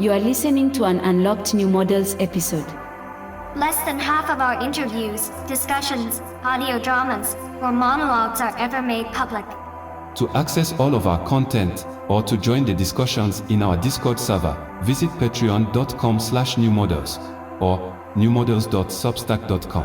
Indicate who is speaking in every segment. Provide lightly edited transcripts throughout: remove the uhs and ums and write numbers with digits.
Speaker 1: You are listening to an Unlocked New Models episode.
Speaker 2: Less than half of our interviews, discussions, audio dramas, or monologues are ever made public.
Speaker 3: To access all of our content or to join the discussions in our Discord server, visit patreon.com/newmodels or newmodels.substack.com.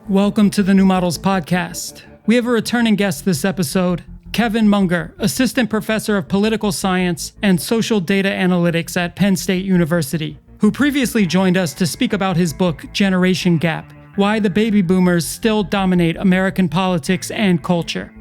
Speaker 4: Welcome to the New Models podcast. We have a returning guest this episode, Kevin Munger, Assistant Professor of Political Science and Social Data Analytics at Penn State University, who previously joined us to speak about his book, Generation Gap: Why the Baby Boomers Still Dominate American Politics and Culture.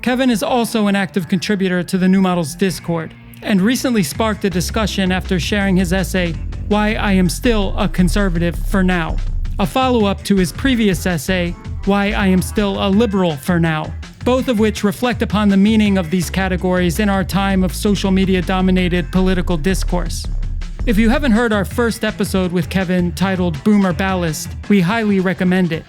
Speaker 4: Kevin is also an active contributor to the New Models Discord, and recently sparked a discussion after sharing his essay, Why I Am Still a Conservative for Now, a follow-up to his previous essay, Why I Am Still a Liberal for Now, both of which reflect upon the meaning of these categories in our time of social media-dominated political discourse. If you haven't heard our first episode with Kevin titled Boomer Ballast, we highly recommend it.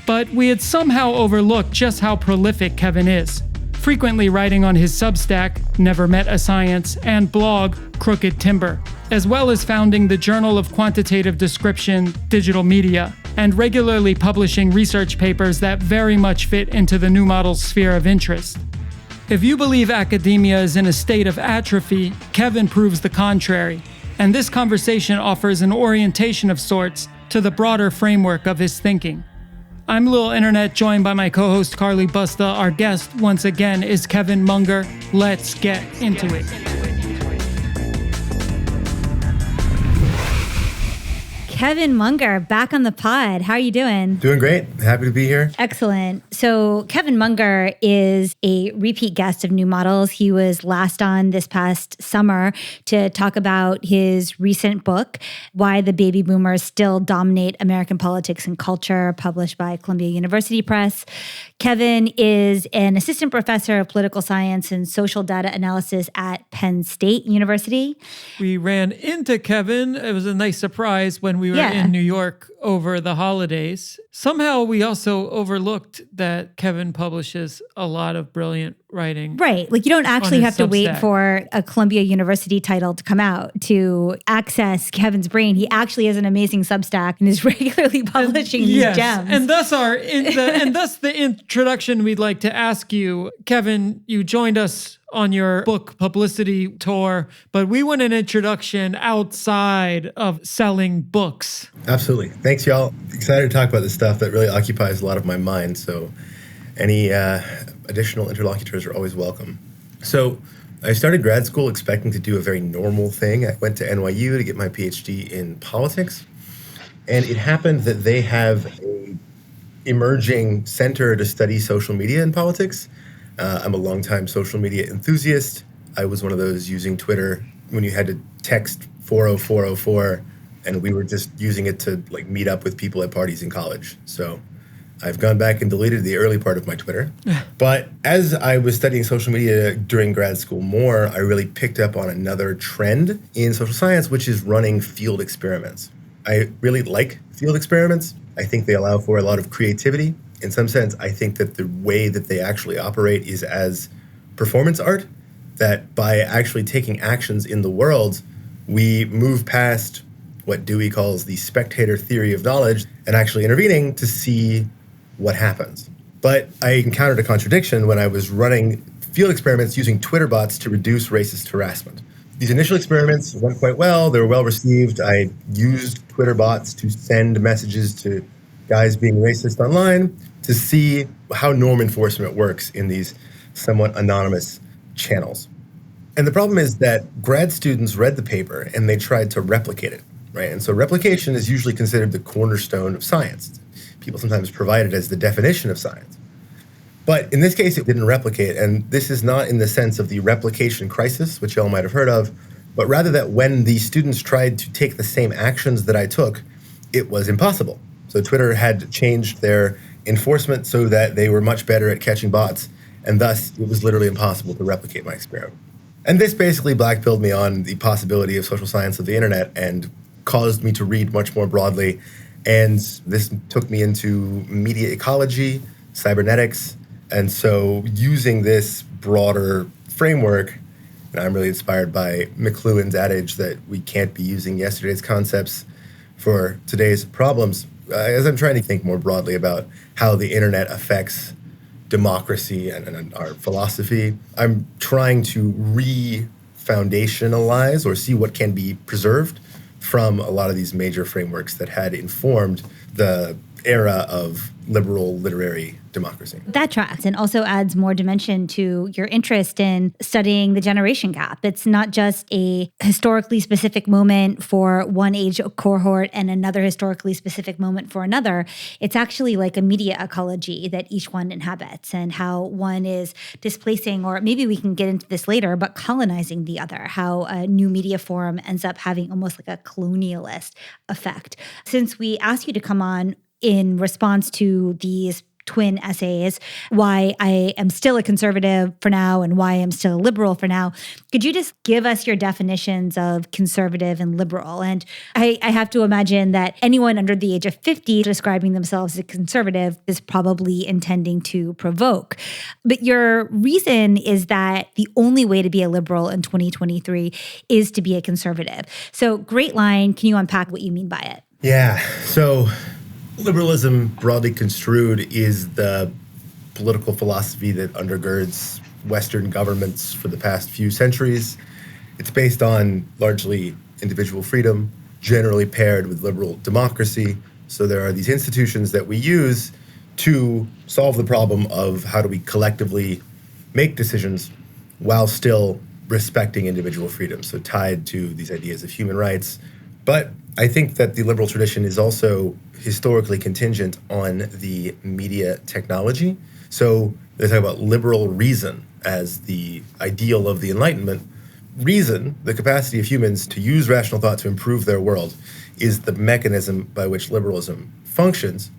Speaker 4: But we had somehow overlooked just how prolific Kevin is, frequently writing on his Substack, Never Met a Science, and blog, Crooked Timber, as well as founding the Journal of Quantitative Description, Digital Media, and regularly publishing research papers that very much fit into the New Models sphere of interest. If you believe academia is in a state of atrophy, Kevin proves the contrary, and this conversation offers an orientation of sorts to the broader framework of his thinking. I'm Lil Internet, joined by my co-host Carly Busta. Our guest, once again, is Kevin Munger. Let's get into it.
Speaker 5: Kevin Munger, back on the pod. How are you doing?
Speaker 6: Doing great. Happy to be here.
Speaker 5: Excellent. So Kevin Munger is a repeat guest of New Models. He was last on this past summer to talk about his recent book, Why the Baby Boomers Still Dominate American Politics and Culture, published by Columbia University Press. Kevin is an assistant professor of political science and social data analysis at Penn State University.
Speaker 4: We ran into Kevin. It was a nice surprise when we were in New York over the holidays. Somehow we also overlooked that Kevin publishes a lot of brilliant writing.
Speaker 5: Right. Like you don't actually have to wait for a Columbia University title to come out to access Kevin's brain. He actually has an amazing Substack and is regularly publishing these gems.
Speaker 4: And thus the introduction we'd like to ask you. Kevin, you joined us on your book publicity tour, but we want an introduction outside of selling books.
Speaker 6: Absolutely. Thanks, y'all. Excited to talk about this stuff that really occupies a lot of my mind. So any additional interlocutors are always welcome. So I started grad school expecting to do a very normal thing. I went to NYU to get my PhD in politics. And it happened that they have a emerging center to study social media and politics. I'm a longtime social media enthusiast. I was one of those using Twitter when you had to text 40404, and we were just using it to like meet up with people at parties in college. So I've gone back and deleted the early part of my Twitter. But as I was studying social media during grad school more, I really picked up on another trend in social science, which is running field experiments. I really like field experiments. I think they allow for a lot of creativity. In some sense, I think that the way that they actually operate is as performance art, that by actually taking actions in the world, we move past what Dewey calls the spectator theory of knowledge and actually intervening to see what happens. But I encountered a contradiction when I was running field experiments using Twitter bots to reduce racist harassment. These initial experiments went quite well. They were well received. I used Twitter bots to send messages to guys being racist online to see how norm enforcement works in these somewhat anonymous channels. And the problem is that grad students read the paper and they tried to replicate it, right? And so replication is usually considered the cornerstone of science. People sometimes provide it as the definition of science. But in this case, it didn't replicate. And this is not in the sense of the replication crisis, which y'all might have heard of, but rather that when the students tried to take the same actions that I took, it was impossible. So Twitter had changed their enforcement so that they were much better at catching bots, and thus it was literally impossible to replicate my experiment. And this basically blackpilled me on the possibility of social science of the internet and caused me to read much more broadly. And this took me into media ecology, cybernetics, and so using this broader framework, and I'm really inspired by McLuhan's adage that we can't be using yesterday's concepts for today's problems. As I'm trying to think more broadly about how the internet affects democracy and our philosophy, I'm trying to re-foundationalize or see what can be preserved from a lot of these major frameworks that had informed the era of liberal literary democracy.
Speaker 5: That tracks and also adds more dimension to your interest in studying the generation gap. It's not just a historically specific moment for one age cohort and another historically specific moment for another. It's actually like a media ecology that each one inhabits and how one is displacing, or maybe we can get into this later, but colonizing the other, how a new media form ends up having almost like a colonialist effect. Since we asked you to come on in response to these twin essays, why I am still a conservative for now and why I'm still a liberal for now, could you just give us your definitions of conservative and liberal? And I have to imagine that anyone under the age of 50 describing themselves as a conservative is probably intending to provoke. But your reason is that the only way to be a liberal in 2023 is to be a conservative. So great line. Can you unpack what you mean by it?
Speaker 6: Yeah. So liberalism, broadly construed, is the political philosophy that undergirds Western governments for the past few centuries. It's based on largely individual freedom, generally paired with liberal democracy. So there are these institutions that we use to solve the problem of how do we collectively make decisions while still respecting individual freedom, so tied to these ideas of human rights. But I think that the liberal tradition is also historically contingent on the media technology. So they talk about liberal reason as the ideal of the Enlightenment. Reason, the capacity of humans to use rational thought to improve their world, is the mechanism by which liberalism functions.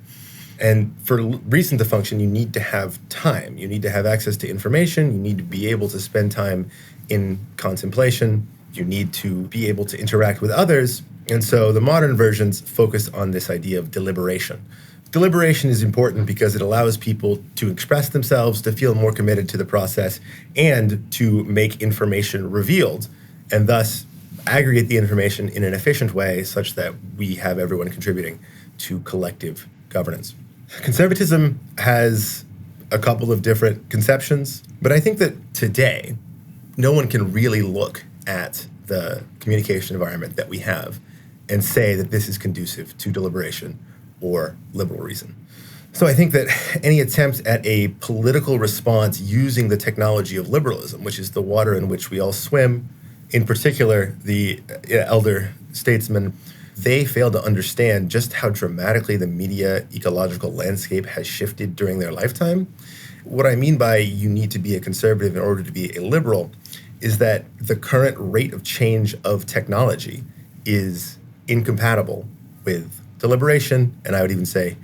Speaker 6: And for reason to function, you need to have time. You need to have access to information. You need to be able to spend time in contemplation. You need to be able to interact with others. And so the modern versions focus on this idea of deliberation. Deliberation is important because it allows people to express themselves, to feel more committed to the process, and to make information revealed, and thus aggregate the information in an efficient way such that we have everyone contributing to collective governance. Conservatism has a couple of different conceptions, but I think that today, no one can really look at the communication environment that we have and say that this is conducive to deliberation or liberal reason. So I think that any attempt at a political response using the technology of liberalism, which is the water in which we all swim, in particular the elder statesmen, they fail to understand just how dramatically the media ecological landscape has shifted during their lifetime. What I mean by you need to be a conservative in order to be a liberal is that the current rate of change of technology is incompatible with deliberation, and I would even say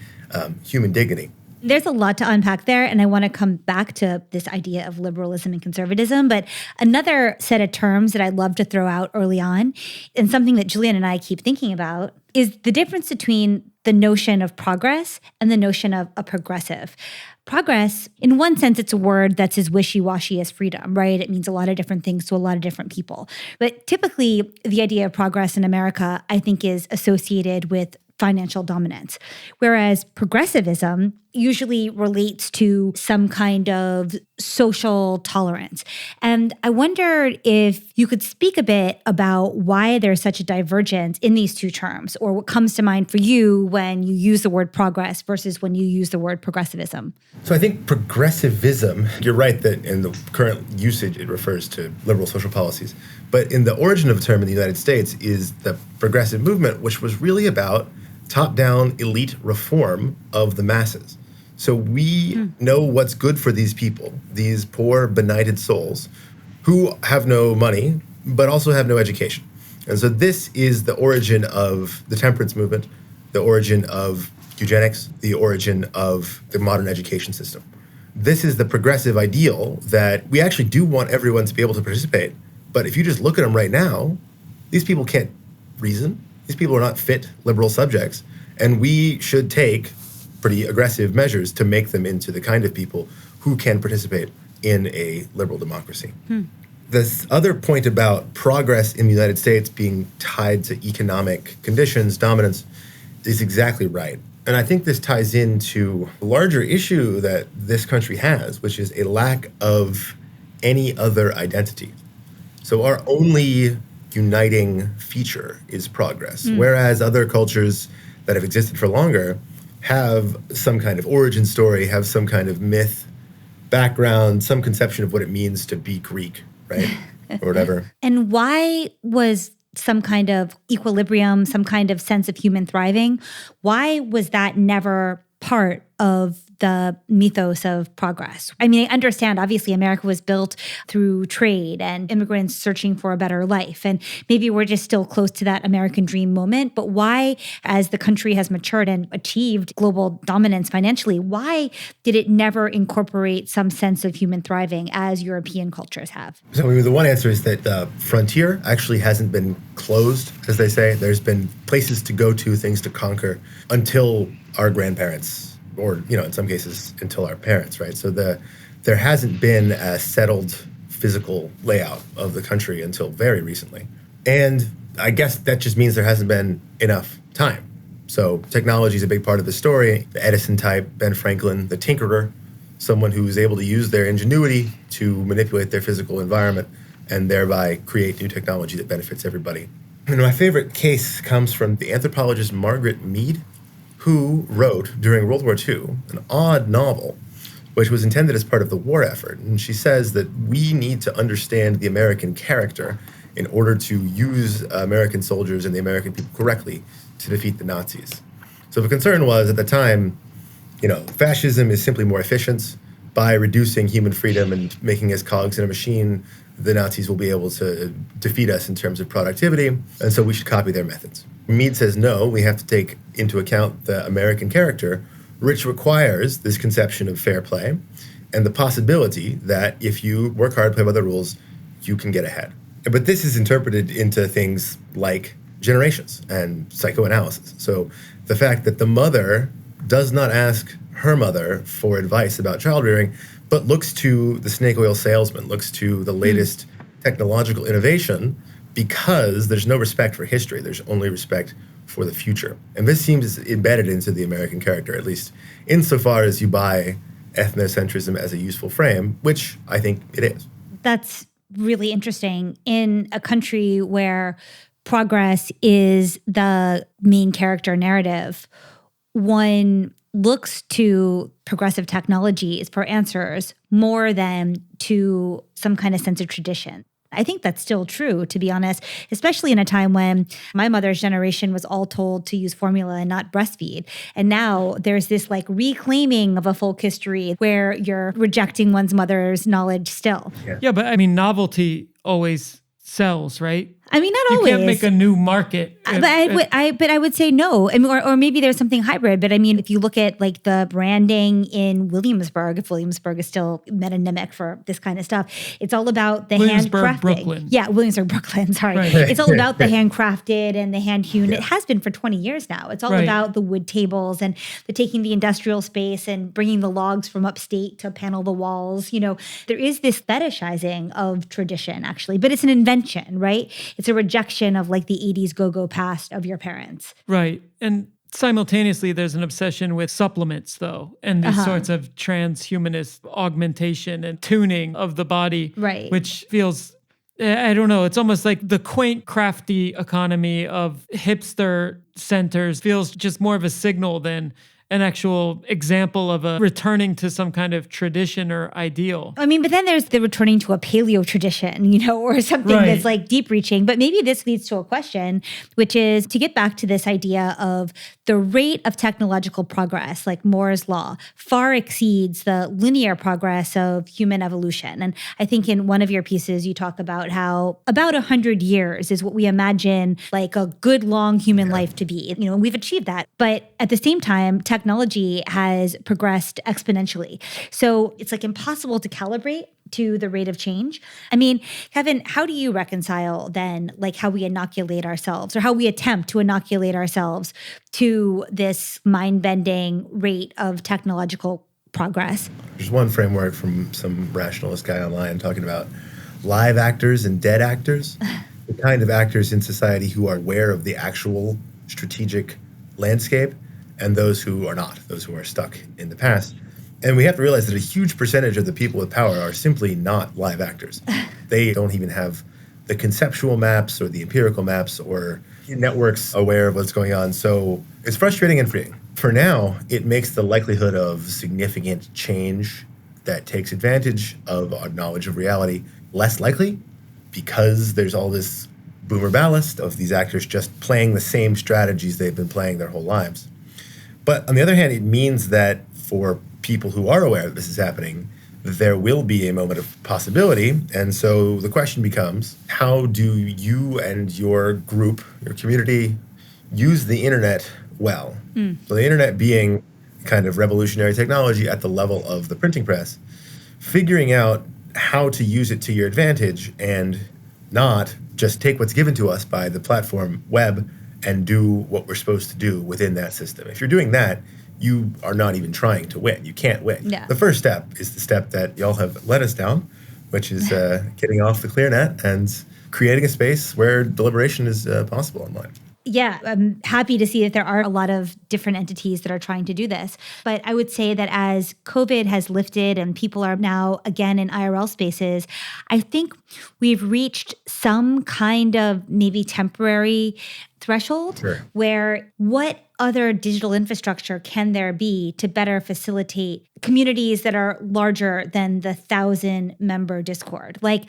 Speaker 6: human dignity.
Speaker 5: There's a lot to unpack there, and I want to come back to this idea of liberalism and conservatism. But another set of terms that I'd love to throw out early on, and something that Julian and I keep thinking about, is the difference between the notion of progress and the notion of a progressive. Progress, in one sense, it's a word that's as wishy-washy as freedom, right? It means a lot of different things to a lot of different people. But typically, the idea of progress in America, I think, is associated with financial dominance, whereas progressivism usually relates to some kind of social tolerance. And I wondered if you could speak a bit about why there's such a divergence in these two terms, or what comes to mind for you when you use the word progress versus when you use the word progressivism.
Speaker 6: So I think progressivism, you're right that in the current usage it refers to liberal social policies, but in the origin of the term in the United States is the progressive movement, which was really about top-down elite reform of the masses. So we know what's good for these people, these poor, benighted souls who have no money, but also have no education. And so this is the origin of the temperance movement, the origin of eugenics, the origin of the modern education system. This is the progressive ideal that we actually do want everyone to be able to participate. But if you just look at them right now, these people can't reason. These people are not fit liberal subjects, and we should take pretty aggressive measures to make them into the kind of people who can participate in a liberal democracy. This other point about progress in the United States being tied to economic conditions, dominance, is exactly right. And I think this ties into a larger issue that this country has, which is a lack of any other identity. So our only uniting feature is progress, whereas other cultures that have existed for longer have some kind of origin story, have some kind of myth, background, some conception of what it means to be Greek, right? Or whatever.
Speaker 5: And why was some kind of equilibrium, some kind of sense of human thriving, why was that never part of the mythos of progress? I mean, I understand, obviously, America was built through trade and immigrants searching for a better life. And maybe we're just still close to that American dream moment. But why, as the country has matured and achieved global dominance financially, why did it never incorporate some sense of human thriving as European cultures have?
Speaker 6: So I mean, the one answer is that the frontier actually hasn't been closed, as they say. There's been places to go to, things to conquer until our grandparents, or, in some cases, until our parents, right? So there hasn't been a settled physical layout of the country until very recently. And I guess that just means there hasn't been enough time. So technology is a big part of the story. The Edison type, Ben Franklin, the tinkerer, someone who's able to use their ingenuity to manipulate their physical environment and thereby create new technology that benefits everybody. And my favorite case comes from the anthropologist Margaret Mead, who wrote, during World War II, an odd novel, which was intended as part of the war effort. And she says that we need to understand the American character in order to use American soldiers and the American people correctly to defeat the Nazis. So the concern was, at the time, fascism is simply more efficient. By reducing human freedom and making us cogs in a machine, the Nazis will be able to defeat us in terms of productivity, and so we should copy their methods. Mead says, no, we have to take into account the American character, which requires this conception of fair play and the possibility that if you work hard, play by the rules, you can get ahead. But this is interpreted into things like generations and psychoanalysis. So the fact that the mother does not ask her mother for advice about child rearing, but looks to the snake oil salesman, looks to the latest technological innovation, because there's no respect for history. There's only respect for the future. And this seems embedded into the American character, at least insofar as you buy ethnocentrism as a useful frame, which I think it is.
Speaker 5: That's really interesting. In a country where progress is the main character narrative, one looks to progressive technologies for answers more than to some kind of sense of tradition. I think that's still true, to be honest, especially in a time when my mother's generation was all told to use formula and not breastfeed. And now there's this reclaiming of a folk history where you're rejecting one's mother's knowledge still.
Speaker 4: Yeah, but I mean, novelty always sells, right?
Speaker 5: I mean, not
Speaker 4: you
Speaker 5: always.
Speaker 4: You can't make a new market.
Speaker 5: But I would say no. I mean, or maybe there's something hybrid. But I mean, if you look at the branding in Williamsburg, if Williamsburg is still metonymic for this kind of stuff, it's all about the handcrafting.
Speaker 4: Brooklyn.
Speaker 5: Yeah, Williamsburg, Brooklyn. Sorry,
Speaker 4: right.
Speaker 5: It's all about the handcrafted and the hand hewn. Yeah. It has been for 20 years now. It's all about the wood tables and taking the industrial space and bringing the logs from upstate to panel the walls. There is this fetishizing of tradition, actually, but it's an invention, right? It's a rejection of the 80s go-go past of your parents.
Speaker 4: Right. And simultaneously, there's an obsession with supplements, though, and these sorts of transhumanist augmentation and tuning of the body,
Speaker 5: right,
Speaker 4: which feels, I don't know, it's almost like the quaint, crafty economy of hipster centers feels just more of a signal than an actual example of a returning to some kind of tradition or ideal.
Speaker 5: I mean, but then there's the returning to a paleo tradition, or something that's deep reaching. But maybe this leads to a question, which is to get back to this idea of the rate of technological progress, like Moore's law, far exceeds the linear progress of human evolution. And I think in one of your pieces, you talk about how about 100 years is what we imagine a good long human life to be. We've achieved that. But at the same time, technology has progressed exponentially. So it's impossible to calibrate to the rate of change. I mean, Kevin, how do you reconcile then how we inoculate ourselves or how we attempt to inoculate ourselves to this mind-bending rate of technological progress.
Speaker 6: There's one framework from some rationalist guy online talking about live actors and dead actors, the kind of actors in society who are aware of the actual strategic landscape and those who are not, those who are stuck in the past. And we have to realize that a huge percentage of the people with power are simply not live actors. They don't even have the conceptual maps or the empirical maps or networks aware of what's going on. So it's frustrating and freeing. For now, it makes the likelihood of significant change that takes advantage of our knowledge of reality less likely, because there's all this boomer ballast of these actors just playing the same strategies they've been playing their whole lives. But on the other hand, it means that for people who are aware that this is happening, there will be a moment of possibility. And so the question becomes, how do you and your group, your community, use the internet well? So the internet being kind of revolutionary technology at the level of the printing press, figuring out how to use it to your advantage and not just take what's given to us by the platform web and do what we're supposed to do within that system. If you're doing that, you are not even trying to win. You can't win.
Speaker 5: Yeah.
Speaker 6: The first step is the step that y'all have led us down, which is getting off the clear net and creating a space where deliberation is possible online.
Speaker 5: Yeah, I'm happy to see that there are a lot of different entities that are trying to do this. But I would say that as COVID has lifted and people are now again in IRL spaces, I think we've reached some kind of maybe temporary threshold where what other digital infrastructure can there be to better facilitate communities that are larger than the 1,000-member Discord? Like,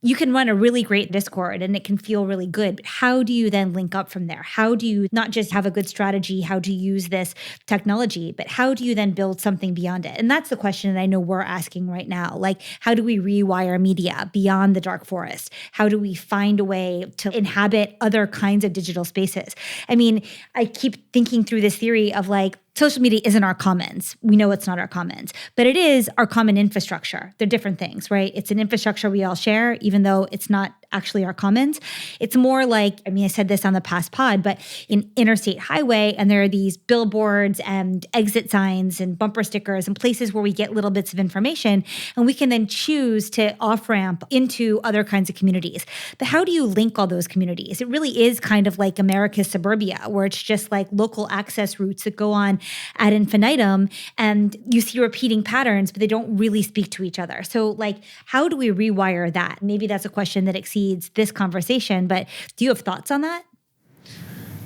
Speaker 5: you can run a really great Discord and it can feel really good, but how do you then link up from there? How do you not just have a good strategy, how to use this technology, but how do you then build something beyond it? And that's the question that I know we're asking right now. Like, how do we rewire media beyond the dark forest? How do we find a way to inhabit other kinds of digital spaces? I mean, I keep thinking through this theory of like, social media isn't our commons. We know it's not our commons, but it is our common infrastructure. They're different things, right? It's an infrastructure we all share, even though it's not actually our commons. It's more like, I mean, I said this on the past pod, but in interstate highway, and there are these billboards and exit signs and bumper stickers and places where we get little bits of information, and we can then choose to off-ramp into other kinds of communities. But how do you link all those communities? It really is kind of like America's suburbia, where it's just like local access routes that go on ad infinitum, and you see repeating patterns, but they don't really speak to each other. So like, how do we rewire that? Maybe that's a question that exceeds this conversation, but do you have thoughts on that?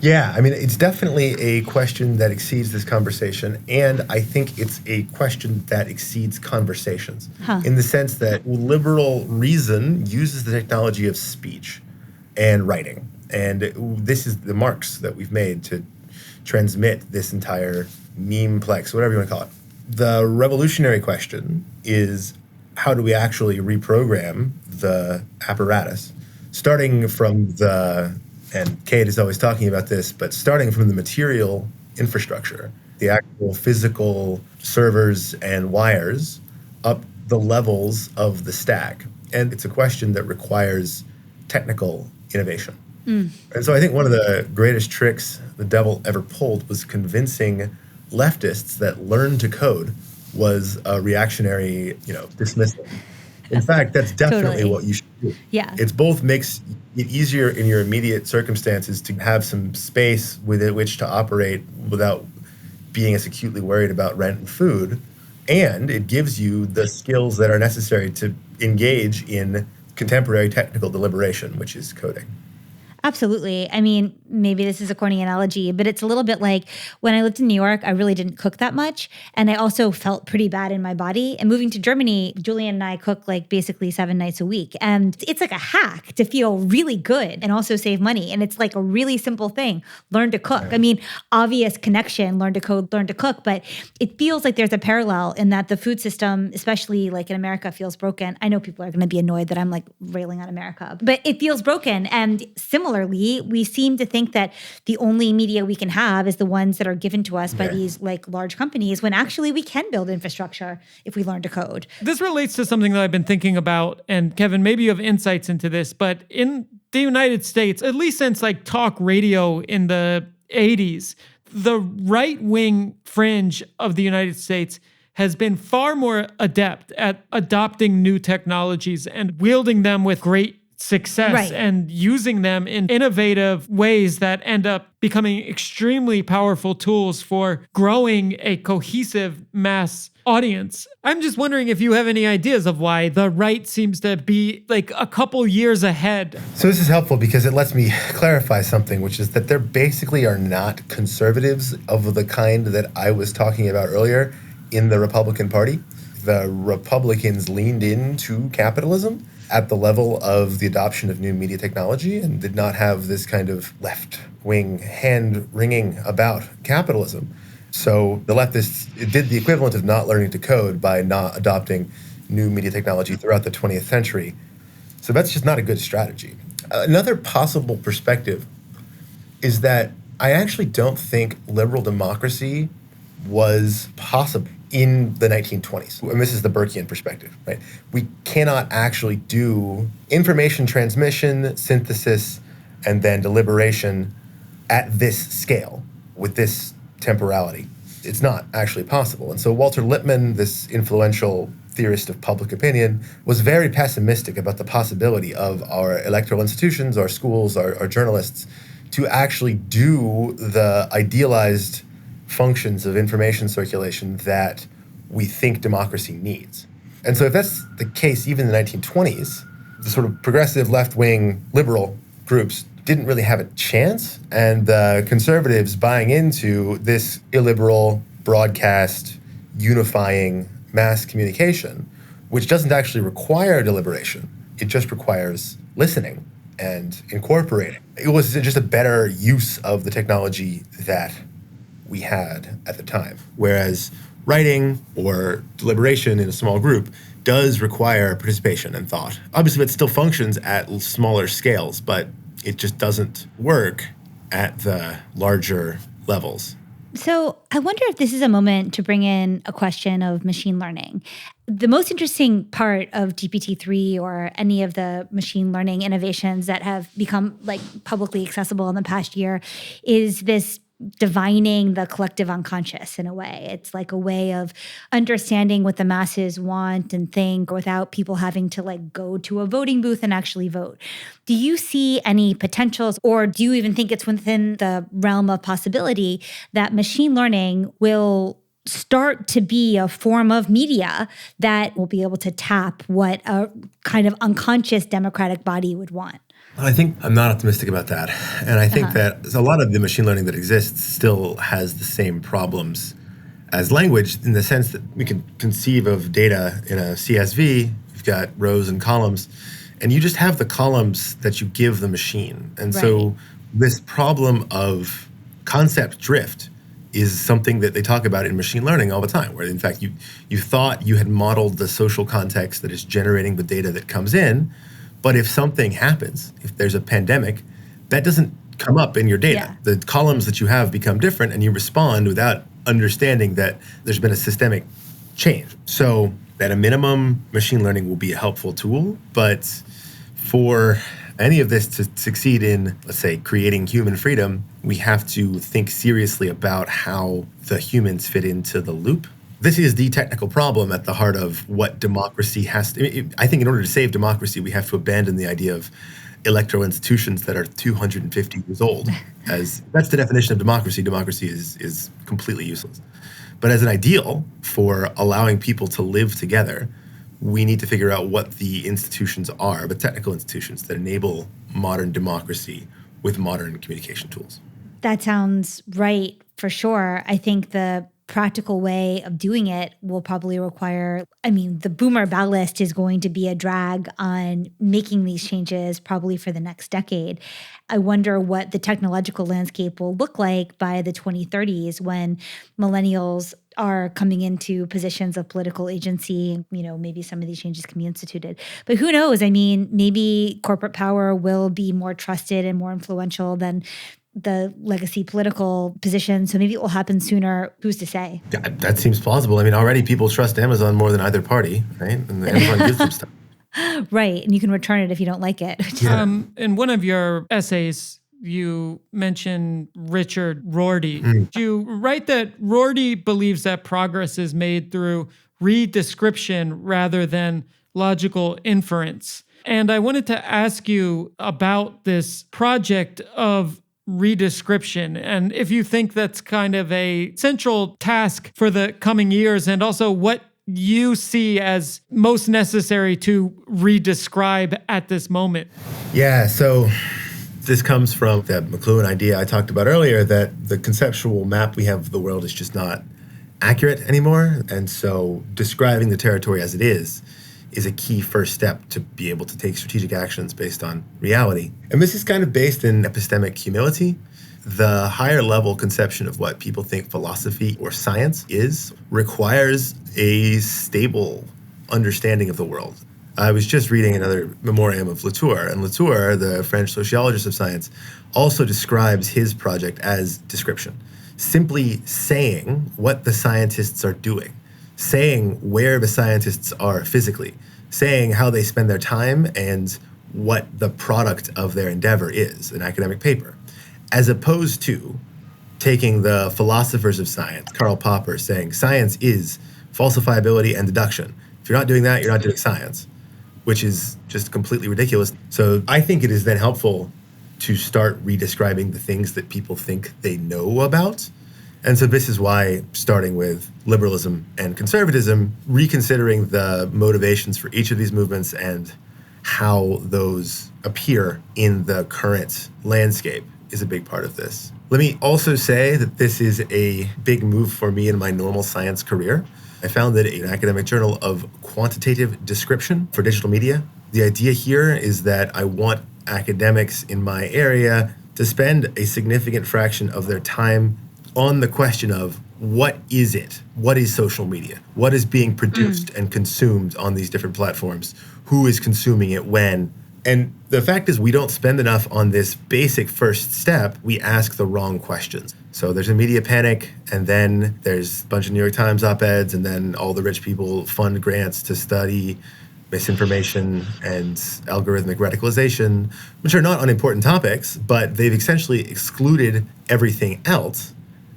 Speaker 6: Yeah, I mean, it's definitely a question that exceeds this conversation, and I think it's a question that exceeds conversations in the sense that liberal reason uses the technology of speech and writing, and this is the marks that we've made to transmit this entire memeplex, whatever you want to call it. The revolutionary question is, how do we actually reprogram the apparatus, starting from the, and Kate is always talking about this, but starting from the material infrastructure, the actual physical servers and wires up the levels of the stack. And it's a question that requires technical innovation. And so I think one of the greatest tricks the devil ever pulled was convincing leftists that learn to code was a reactionary, dismissal. In fact, that's definitely what you should do.
Speaker 5: Yeah.
Speaker 6: It's both makes it easier in your immediate circumstances to have some space within which to operate without being as acutely worried about rent and food, and it gives you the skills that are necessary to engage in contemporary technical deliberation, which is coding.
Speaker 5: Absolutely. I mean, maybe this is a corny analogy, but it's a little bit like when I lived in New York, I really didn't cook that much. And I also felt pretty bad in my body. And moving to Germany, Julian and I cook like basically 7 nights a week. And it's like a hack to feel really good and also save money. And it's like a really simple thing. Learn to cook. I mean, obvious connection, learn to code, learn to cook. But it feels like there's a parallel in that the food system, especially like in America, feels broken. I know people are going to be annoyed that I'm like railing on America, but it feels broken. And similarly, we seem to think that the only media we can have is the ones that are given to us by these like large companies, when actually we can build infrastructure if we learn to code.
Speaker 4: This relates to something that I've been thinking about, and Kevin, maybe you have insights into this, but in the United States, at least since like talk radio in the 80s, the right-wing fringe of the United States has been far more adept at adopting new technologies and wielding them with great success and using them in innovative ways that end up becoming extremely powerful tools for growing a cohesive mass audience. I'm just wondering if you have any ideas of why the right seems to be like a couple years ahead.
Speaker 6: So this is helpful because it lets me clarify something, which is that there basically are not conservatives of the kind that I was talking about earlier in the Republican Party. The Republicans leaned into capitalism at the level of the adoption of new media technology and did not have this kind of left-wing hand-wringing about capitalism. So the leftists did the equivalent of not learning to code by not adopting new media technology throughout the 20th century. So that's just not a good strategy. Another possible perspective is that I actually don't think liberal democracy was possible in the 1920s. And this is the Burkean perspective, right? We cannot actually do information transmission, synthesis, and then deliberation at this scale with this temporality. It's not actually possible. And so Walter Lippmann, this influential theorist of public opinion, was very pessimistic about the possibility of our electoral institutions, our schools, our journalists, to actually do the idealized functions of information circulation that we think democracy needs. And so if that's the case, even in the 1920s, the sort of progressive left-wing liberal groups didn't really have a chance, and the conservatives buying into this illiberal, broadcast, unifying mass communication, which doesn't actually require deliberation, it just requires listening and incorporating. It was just a better use of the technology that we had at the time. Whereas writing or deliberation in a small group does require participation and thought. Obviously, it still functions at smaller scales, but it just doesn't work at the larger levels.
Speaker 5: So I wonder if this is a moment to bring in a question of machine learning. The most interesting part of GPT-3 or any of the machine learning innovations that have become like publicly accessible in the past year is this divining the collective unconscious in a way. It's like a way of understanding what the masses want and think without people having to like go to a voting booth and actually vote. Do you see any potentials, or do you even think it's within the realm of possibility that machine learning will start to be a form of media that will be able to tap what a kind of unconscious democratic body would want?
Speaker 6: I think I'm not optimistic about that. And I think that a lot of the machine learning that exists still has the same problems as language, in the sense that we can conceive of data in a CSV. You've got rows and columns, and you just have the columns that you give the machine. And so this problem of concept drift is something that they talk about in machine learning all the time, where in fact you thought you had modeled the social context that is generating the data that comes in. But if something happens, if there's a pandemic, that doesn't come up in your data. Yeah. The columns that you have become different, and you respond without understanding that there's been a systemic change. So at a minimum, machine learning will be a helpful tool. But for any of this to succeed in, let's say, creating human freedom, we have to think seriously about how the humans fit into the loop. This is the technical problem at the heart of what democracy has to... I think in order to save democracy, we have to abandon the idea of electoral institutions that are 250 years old. As that's the definition of democracy. Democracy is completely useless. But as an ideal for allowing people to live together, we need to figure out what the institutions are, the technical institutions that enable modern democracy with modern communication tools.
Speaker 5: That sounds right, for sure. I think the practical way of doing it will probably require, the boomer ballast is going to be a drag on making these changes probably for the next decade. I wonder what the technological landscape will look like by the 2030s when millennials are coming into positions of political agency. Maybe some of these changes can be instituted. But who knows? Maybe corporate power will be more trusted and more influential than the legacy political position. So maybe it will happen sooner. Who's to say?
Speaker 6: Yeah, that seems plausible. Already people trust Amazon more than either party, right? And Amazon gives them stuff.
Speaker 5: Right. And you can return it if you don't like it.
Speaker 4: In one of your essays, you mentioned Richard Rorty. You write that Rorty believes that progress is made through redescription rather than logical inference. And I wanted to ask you about this project of redescription, and if you think that's kind of a central task for the coming years, and also what you see as most necessary to redescribe at this moment.
Speaker 6: Yeah, so this comes from that McLuhan idea I talked about earlier, that the conceptual map we have of the world is just not accurate anymore. And so describing the territory as it is a key first step to be able to take strategic actions based on reality. And this is kind of based in epistemic humility. The higher level conception of what people think philosophy or science is requires a stable understanding of the world. I was just reading another memoriam of Latour, and Latour, the French sociologist of science, also describes his project as description. Simply saying what the scientists are doing, saying where the scientists are physically, saying how they spend their time and what the product of their endeavor is, an academic paper, as opposed to taking the philosophers of science, Karl Popper, saying science is falsifiability and deduction. If you're not doing that, you're not doing science, which is just completely ridiculous. So I think it is then helpful to start redescribing the things that people think they know about. And so this is why, starting with liberalism and conservatism, reconsidering the motivations for each of these movements and how those appear in the current landscape is a big part of this. Let me also say that this is a big move for me in my normal science career. I founded an academic journal of quantitative description for digital media. The idea here is that I want academics in my area to spend a significant fraction of their time on the question of what is it? What is social media? What is being produced and consumed on these different platforms? Who is consuming it when? And the fact is we don't spend enough on this basic first step. We ask the wrong questions. So there's a media panic, and then there's a bunch of New York Times op-eds, and then all the rich people fund grants to study misinformation and algorithmic radicalization, which are not unimportant topics, but they've essentially excluded everything else.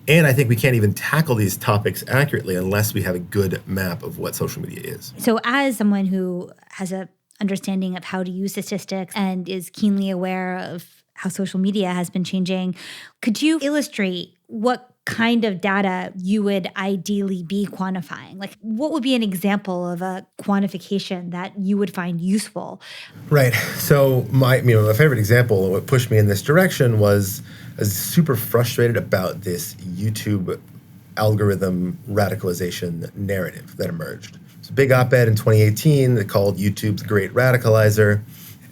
Speaker 6: And I think we can't even tackle these topics accurately unless we have a good map of what social media is.
Speaker 5: So as someone who has a understanding of how to use statistics and is keenly aware of how social media has been changing, could you illustrate what kind of data you would ideally be quantifying? Like, what would be an example of a quantification that you would find useful?
Speaker 6: Right. So my favorite example, what pushed me in this direction was I was super frustrated about this YouTube algorithm radicalization narrative that emerged. It's a big op-ed in 2018 that called YouTube the Great Radicalizer.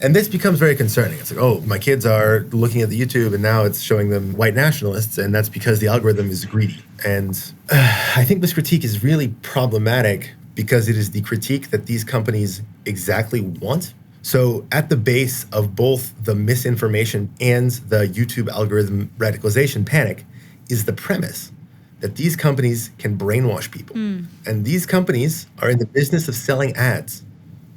Speaker 6: And this becomes very concerning. It's like, oh, my kids are looking at the YouTube and now it's showing them white nationalists, and that's because the algorithm is greedy. And I think this critique is really problematic because it is the critique that these companies exactly want. So at the base of both the misinformation and the YouTube algorithm radicalization panic is the premise that these companies can brainwash people. And these companies are in the business of selling ads.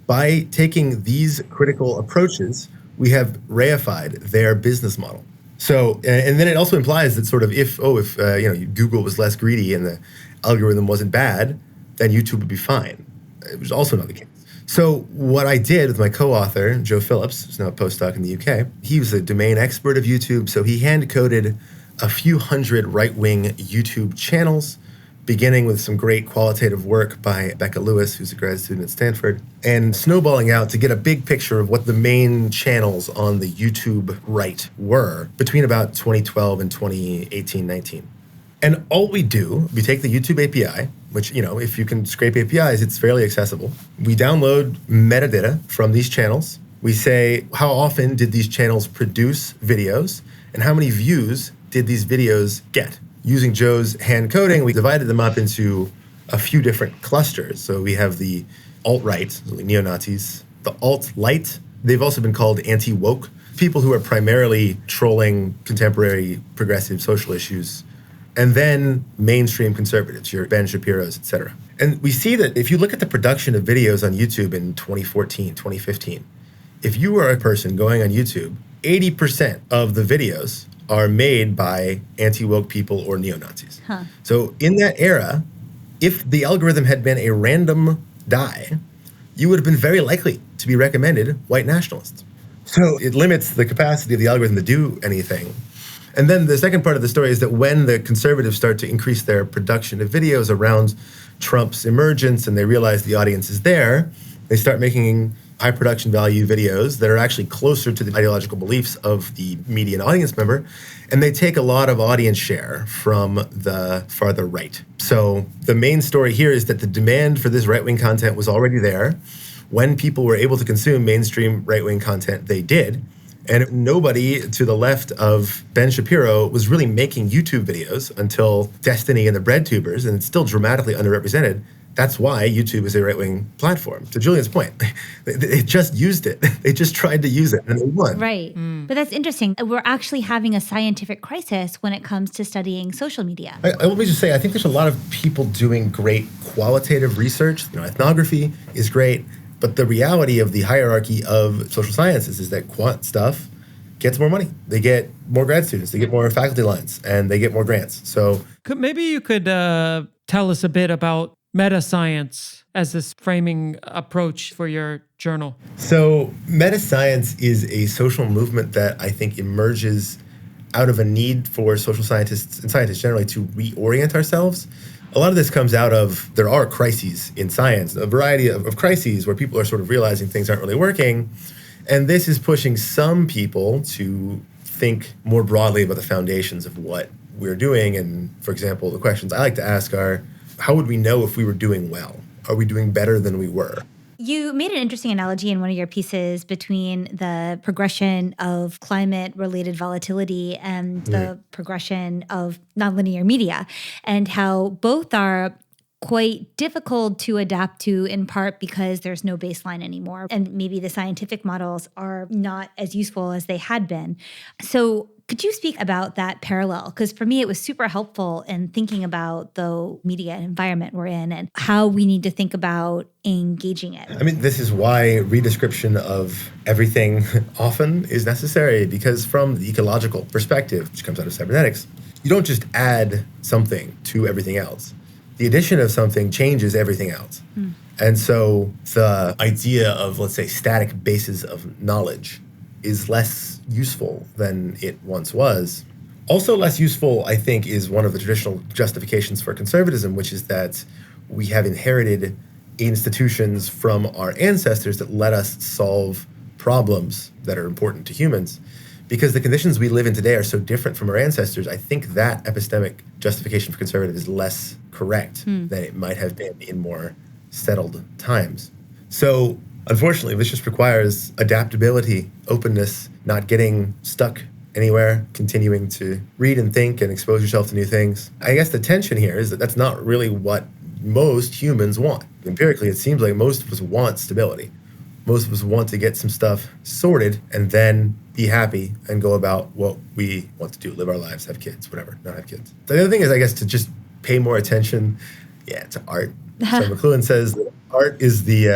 Speaker 6: By taking these critical approaches, we have reified their business model. So, and then it also implies that sort of if Google was less greedy and the algorithm wasn't bad, then YouTube would be fine. It was also not the case. So what I did with my co-author, Joe Phillips, who's now a postdoc in the UK, he was a domain expert of YouTube, so he hand-coded a few hundred right-wing YouTube channels, beginning with some great qualitative work by Becca Lewis, who's a grad student at Stanford, and snowballing out to get a big picture of what the main channels on the YouTube right were between about 2012 and 2018-19. And all we do, we take the YouTube API, which, if you can scrape APIs, it's fairly accessible. We download metadata from these channels. We say, how often did these channels produce videos, and how many views did these videos get? Using Joe's hand coding, we divided them up into a few different clusters. So we have the alt-right, so neo-Nazis, the alt-light. They've also been called anti-woke, people who are primarily trolling contemporary progressive social issues, and then mainstream conservatives, your Ben Shapiro's, et cetera. And we see that if you look at the production of videos on YouTube in 2014, 2015, if you were a person going on YouTube, 80% of the videos are made by anti-woke people or neo-Nazis. So in that era, if the algorithm had been a random die, you would have been very likely to be recommended white nationalists. So it limits the capacity of the algorithm to do anything. And then the second part of the story is that when the conservatives start to increase their production of videos around Trump's emergence and they realize the audience is there, they start making high production value videos that are actually closer to the ideological beliefs of the median audience member, and they take a lot of audience share from the farther right. So the main story here is that the demand for this right-wing content was already there. When people were able to consume mainstream right-wing content, they did. And nobody to the left of Ben Shapiro was really making YouTube videos until Destiny and the BreadTubers, and it's still dramatically underrepresented. That's why YouTube is a right-wing platform. To Julian's point, they just used it. They just tried to use it, and they won.
Speaker 5: Right. But that's interesting. We're actually having a scientific crisis when it comes to studying social media.
Speaker 6: Let me just say, I think there's a lot of people doing great qualitative research. Ethnography is great, but the reality of the hierarchy of social sciences is that quant stuff gets more money. They get more grad students, they get more faculty lines, and they get more grants. So
Speaker 4: maybe you could tell us a bit about meta-science as this framing approach for your journal.
Speaker 6: So meta-science is a social movement that I think emerges out of a need for social scientists and scientists generally to reorient ourselves. A lot of this comes out of, there are crises in science, a variety of crises where people are sort of realizing things aren't really working. And this is pushing some people to think more broadly about the foundations of what we're doing. And for example, the questions I like to ask are, how would we know if we were doing well? Are we doing better than we were?
Speaker 5: You made an interesting analogy in one of your pieces between the progression of climate-related volatility and the progression of nonlinear media, and how both are quite difficult to adapt to, in part because there's no baseline anymore, and maybe the scientific models are not as useful as they had been. So could you speak about that parallel? Because for me, it was super helpful in thinking about the media environment we're in and how we need to think about engaging it.
Speaker 6: I mean, this is why redescription of everything often is necessary, because from the ecological perspective, which comes out of cybernetics, you don't just add something to everything else. The addition of something changes everything else. And so the idea of, let's say, static bases of knowledge is less useful than it once was. Also less useful, I think, is one of the traditional justifications for conservatism, which is that we have inherited institutions from our ancestors that let us solve problems that are important to humans. Because the conditions we live in today are so different from our ancestors, I think that epistemic justification for conservative is less correct than it might have been in more settled times. So unfortunately, this just requires adaptability, openness, not getting stuck anywhere, continuing to read and think and expose yourself to new things. I guess the tension here is that that's not really what most humans want. Empirically, it seems like most of us want stability. Most of us want to get some stuff sorted and then be happy and go about what we want to do, live our lives, have kids, whatever, not have kids. The other thing is, I guess, to just pay more attention, to art. So McLuhan says that art is the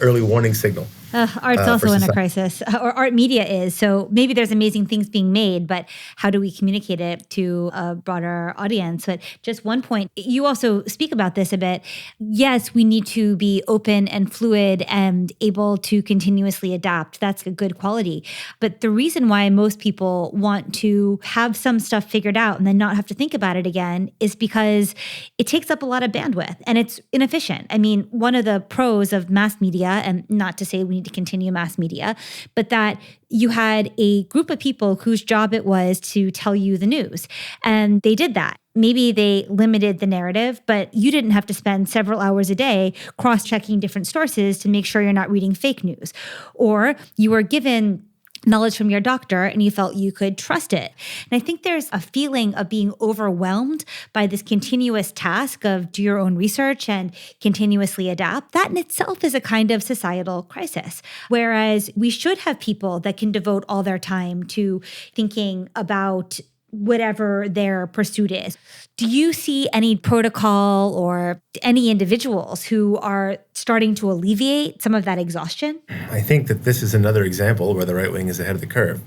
Speaker 6: early warning signal.
Speaker 5: Art's also in a crisis, or art media is. So maybe there's amazing things being made, but how do we communicate it to a broader audience? But just one point, you also speak about this a bit. Yes, we need to be open and fluid and able to continuously adapt. That's a good quality. But the reason why most people want to have some stuff figured out and then not have to think about it again is because it takes up a lot of bandwidth and it's inefficient. I mean, one of the pros of mass media, and not to say we need to continue mass media, but that you had a group of people whose job it was to tell you the news. And they did that. Maybe they limited the narrative, but you didn't have to spend several hours a day cross-checking different sources to make sure you're not reading fake news. Or you were given knowledge from your doctor and you felt you could trust it. And I think there's a feeling of being overwhelmed by this continuous task of do your own research and continuously adapt. That in itself is a kind of societal crisis. Whereas we should have people that can devote all their time to thinking about whatever their pursuit is. Do you see any protocol or any individuals who are starting to alleviate some of that exhaustion?
Speaker 6: I think that this is another example where the right wing is ahead of the curve.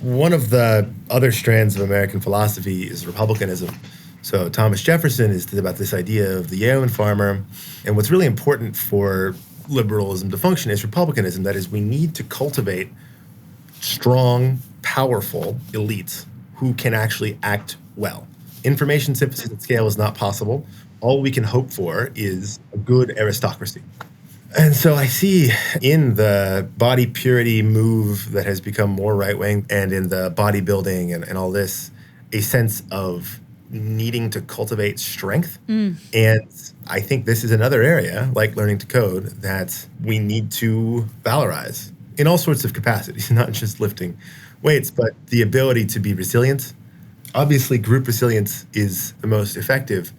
Speaker 6: One of the other strands of American philosophy is republicanism. So Thomas Jefferson is about this idea of the yeoman farmer. And what's really important for liberalism to function is republicanism. That is, we need to cultivate strong, powerful elites who can actually act well. Information synthesis at scale is not possible. All we can hope for is a good aristocracy. And so I see in the body purity move that has become more right-wing and in the bodybuilding and all this, a sense of needing to cultivate strength. And I think this is another area, like learning to code, that we need to valorize in all sorts of capacities, not just lifting weights, but the ability to be resilient. Obviously, group resilience is the most effective.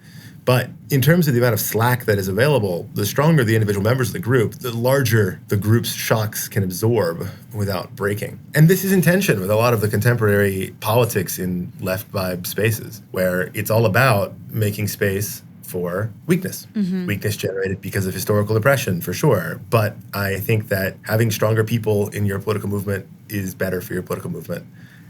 Speaker 6: But in terms of the amount of slack that is available, the stronger the individual members of the group, the larger the group's shocks can absorb without breaking. And this is in tension with a lot of the contemporary politics in left vibe spaces, where it's all about making space for weakness. Weakness generated because of historical oppression, for sure. But I think that having stronger people in your political movement is better for your political movement.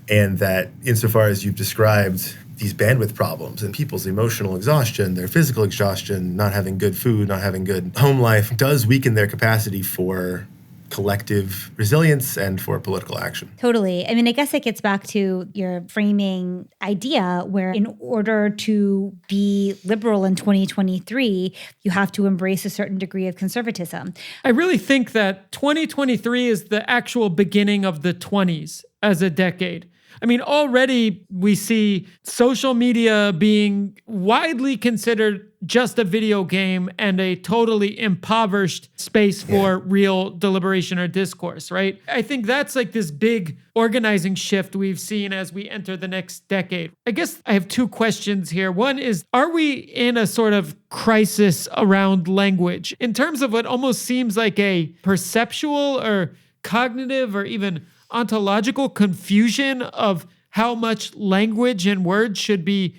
Speaker 6: And that insofar as you've described these bandwidth problems and people's emotional exhaustion, their physical exhaustion, not having good food, not having good home life, does weaken their capacity for collective resilience and for political action.
Speaker 5: Totally. I mean, I guess it gets back to your framing idea where in order to be liberal in 2023, you have to embrace a certain degree of conservatism.
Speaker 4: I really think that 2023 is the actual beginning of the 20s as a decade. I mean, already we see social media being widely considered just a video game and a totally impoverished space for real deliberation or discourse, right? I think that's like this big organizing shift we've seen as we enter the next decade. I guess I have two questions here. One is, are we in a sort of crisis around language in terms of what almost seems like a perceptual or cognitive or even ontological confusion of how much language and words should be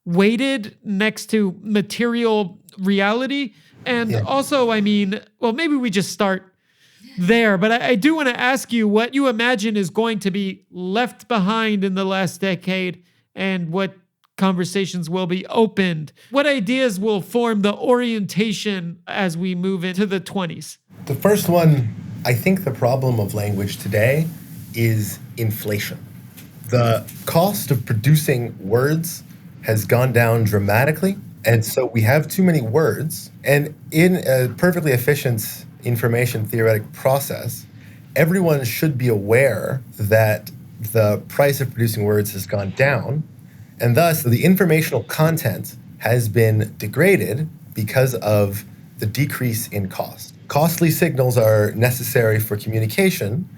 Speaker 4: weighted next to material reality? And also, I mean, well, maybe we just start there, but I do want to ask you what you imagine is going to be left behind in the last decade and what conversations will be opened. What ideas will form the orientation as we move into the 20s?
Speaker 6: The first one, I think the problem of language today is inflation. The cost of producing words has gone down dramatically, and so we have too many words. And in a perfectly efficient information theoretic process, everyone should be aware that the price of producing words has gone down, and thus the informational content has been degraded because of the decrease in cost. Costly signals are necessary for communication,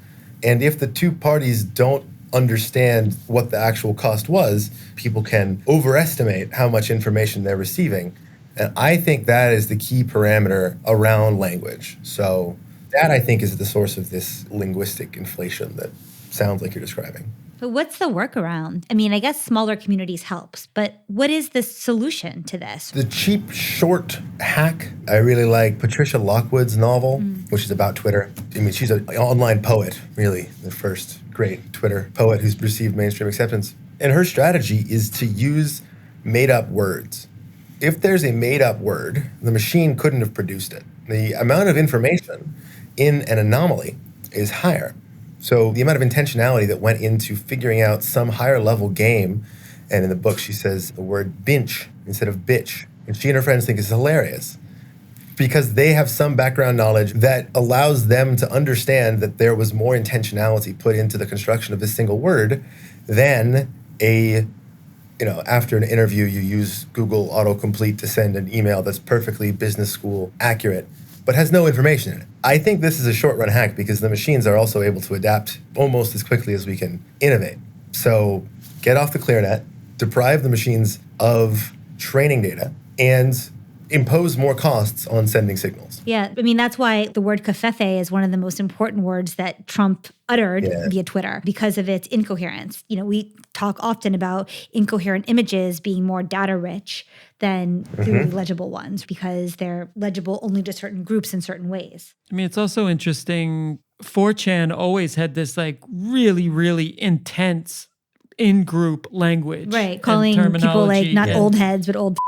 Speaker 6: and if the two parties don't understand what the actual cost was, people can overestimate how much information they're receiving. And I think that is the key parameter around language. So that, I think, is the source of this linguistic inflation that sounds like you're describing.
Speaker 5: But what's the workaround? I mean, I guess smaller communities helps, but what is the solution to this?
Speaker 6: The cheap, short hack. I really like Patricia Lockwood's novel, which is about Twitter. I mean, she's an online poet, really, the first great Twitter poet who's received mainstream acceptance. And her strategy is to use made-up words. If there's a made-up word, the machine couldn't have produced it. The amount of information in an anomaly is higher. So the amount of intentionality that went into figuring out some higher level game, and in the book she says the word binch instead of bitch, and she and her friends think it's hilarious because they have some background knowledge that allows them to understand that there was more intentionality put into the construction of this single word than after an interview you use Google autocomplete to send an email that's perfectly business school accurate but has no information in it. I think this is a short-run hack because the machines are also able to adapt almost as quickly as we can innovate. So get off the ClearNet, deprive the machines of training data, and impose more costs on sending signals.
Speaker 5: Yeah, I mean, that's why the word covfefe is one of the most important words that Trump uttered via Twitter because of its incoherence. You know, we talk often about incoherent images being more data rich than clearly legible ones because they're legible only to certain groups in certain ways.
Speaker 4: I mean, it's also interesting 4chan always had this like really, really intense in-group language.
Speaker 5: Right, calling people like not old heads, but old.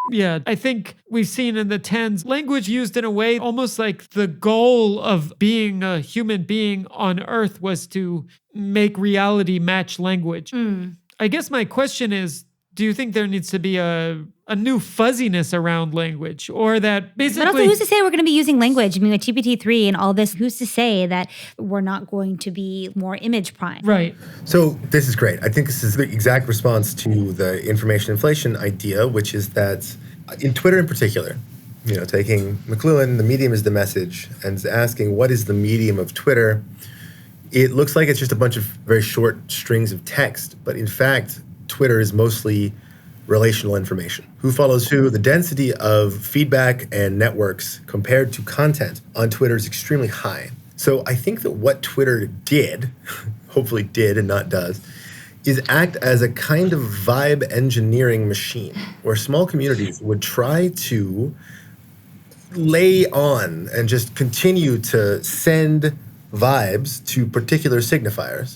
Speaker 4: Yeah, I think we've seen in the 10s language used in a way almost like the goal of being a human being on Earth was to make reality match language. I guess my question is, do you think there needs to be a new fuzziness around language, or that basically...
Speaker 5: But also, who's to say we're going to be using language? I mean, with GPT-3 and all this, who's to say that we're not going to be more image prime?
Speaker 4: Right.
Speaker 6: So this is great. I think this is the exact response to the information inflation idea, which is that in Twitter in particular, taking McLuhan, the medium is the message, and asking what is the medium of Twitter, it looks like it's just a bunch of very short strings of text, but in fact, Twitter is mostly relational information. Who follows who? The density of feedback and networks compared to content on Twitter is extremely high. So I think that what Twitter did, hopefully did and not does, is act as a kind of vibe engineering machine where small communities would try to lay on and just continue to send vibes to particular signifiers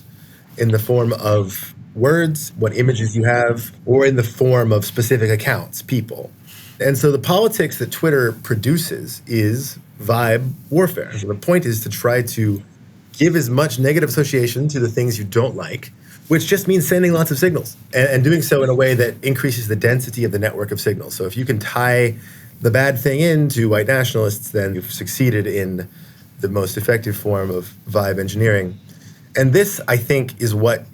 Speaker 6: in the form of words, what images you have, or in the form of specific accounts, people. And so the politics that Twitter produces is vibe warfare. So the point is to try to give as much negative association to the things you don't like, which just means sending lots of signals and doing so in a way that increases the density of the network of signals. So if you can tie the bad thing into white nationalists, then you've succeeded in the most effective form of vibe engineering. And this, I think, is what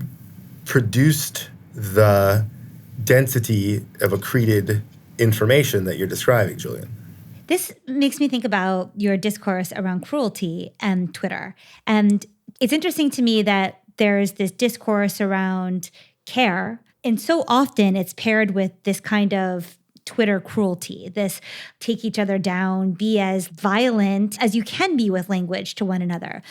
Speaker 6: produced the density of accreted information that you're describing, Julian.
Speaker 5: This makes me think about your discourse around cruelty and Twitter. And it's interesting to me that there's this discourse around care, and so often it's paired with this kind of Twitter cruelty, this take each other down, be as violent as you can be with language to one another.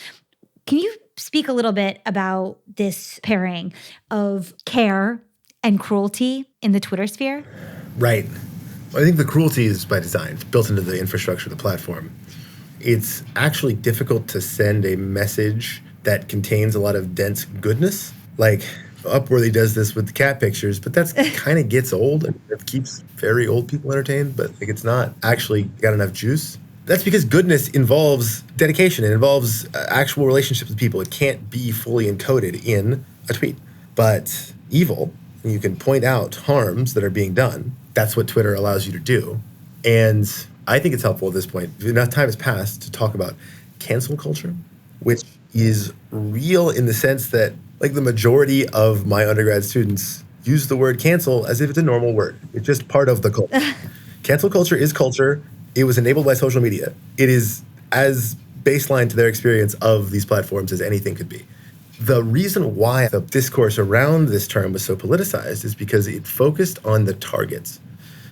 Speaker 5: Can you speak a little bit about this pairing of care and cruelty in the Twitter sphere?
Speaker 6: Right. Well, I think the cruelty is by design. It's built into the infrastructure of the platform. It's actually difficult to send a message that contains a lot of dense goodness. Like Upworthy does this with the cat pictures, but that's kind of gets old and it keeps very old people entertained, but like it's not actually got enough juice. That's because goodness involves dedication. It involves actual relationships with people. It can't be fully encoded in a tweet. But evil, you can point out harms that are being done. That's what Twitter allows you to do. And I think it's helpful at this point. Enough time has passed to talk about cancel culture, which is real in the sense that like the majority of my undergrad students use the word cancel as if it's a normal word. It's just part of the culture. Cancel culture is culture. It was enabled by social media. It is as baseline to their experience of these platforms as anything could be. The reason why the discourse around this term was so politicized is because it focused on the targets.